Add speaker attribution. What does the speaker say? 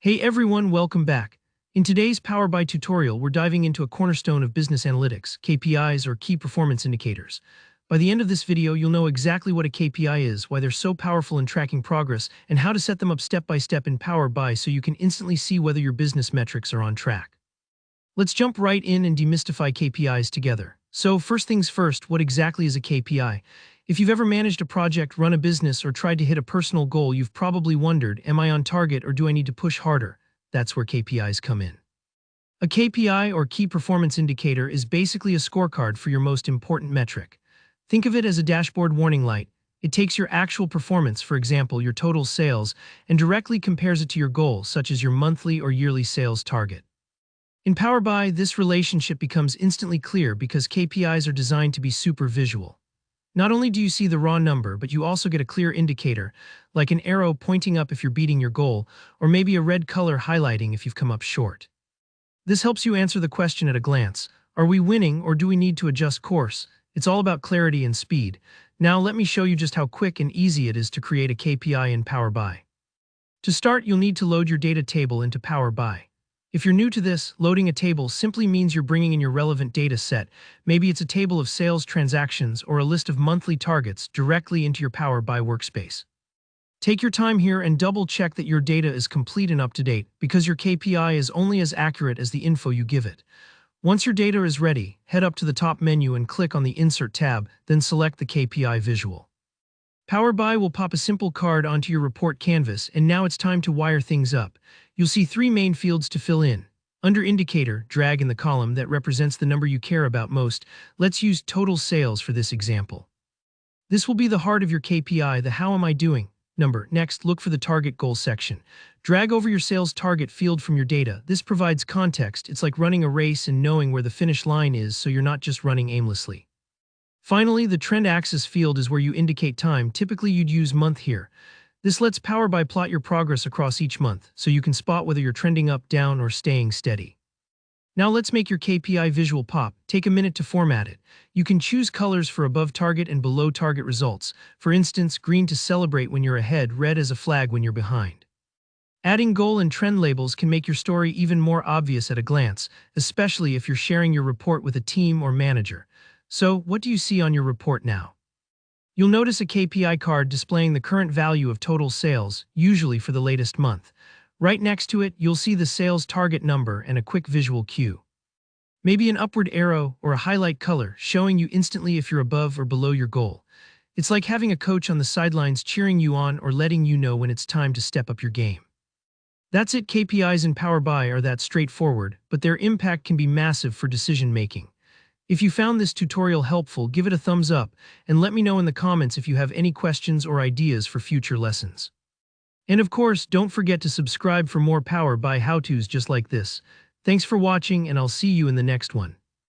Speaker 1: Hey everyone, welcome back. In today's Power BI tutorial, we're diving into a cornerstone of business analytics, KPIs or key performance indicators. By the end of this video, you'll know exactly what a KPI is, why they're so powerful in tracking progress, and how to set them up step by step in Power BI so you can instantly see whether your business metrics are on track. Let's jump right in and demystify KPIs together. So first things first, what exactly is a KPI? If you've ever managed a project, run a business, or tried to hit a personal goal, you've probably wondered, am I on target or do I need to push harder? That's where KPIs come in. A KPI or key performance indicator is basically a scorecard for your most important metric. Think of it as a dashboard warning light. It takes your actual performance, for example, your total sales, and directly compares it to your goal, such as your monthly or yearly sales target. In Power BI, this relationship becomes instantly clear because KPIs are designed to be super visual. Not only do you see the raw number, but you also get a clear indicator, like an arrow pointing up if you're beating your goal, or maybe a red color highlighting if you've come up short. This helps you answer the question at a glance. Are we winning or do we need to adjust course? It's all about clarity and speed. Now let me show you just how quick and easy it is to create a KPI in Power BI. To start, you'll need to load your data table into Power BI. If you're new to this, loading a table simply means you're bringing in your relevant data set. Maybe it's a table of sales transactions or a list of monthly targets directly into your Power BI workspace. Take your time here and double-check that your data is complete and up-to-date, because your KPI is only as accurate as the info you give it. Once your data is ready, head up to the top menu and click on the Insert tab, then select the KPI visual. Power BI will pop a simple card onto your report canvas, and now it's time to wire things up. You'll see three main fields to fill in. Under Indicator, drag in the column that represents the number you care about most. Let's use total sales for this example. This will be the heart of your KPI, the how am I doing number. Next, look for the Target Goal section. Drag over your sales target field from your data. This provides context. It's like running a race and knowing where the finish line is, so you're not just running aimlessly. Finally, the Trend Axis field is where you indicate time. Typically, you'd use month here. This lets Power BI plot your progress across each month, so you can spot whether you're trending up, down, or staying steady. Now let's make your KPI visual pop. Take a minute to format it. You can choose colors for above target and below target results. For instance, green to celebrate when you're ahead, red as a flag when you're behind. Adding goal and trend labels can make your story even more obvious at a glance, especially if you're sharing your report with a team or manager. So, what do you see on your report now? You'll notice a KPI card displaying the current value of total sales, usually for the latest month. Right next to it, you'll see the sales target number and a quick visual cue. Maybe an upward arrow or a highlight color showing you instantly if you're above or below your goal. It's like having a coach on the sidelines cheering you on or letting you know when it's time to step up your game. That's it. KPIs in Power BI are that straightforward, but their impact can be massive for decision making. If you found this tutorial helpful, give it a thumbs up and let me know in the comments if you have any questions or ideas for future lessons. And of course, don't forget to subscribe for more Power BI how-tos just like this. Thanks for watching, and I'll see you in the next one.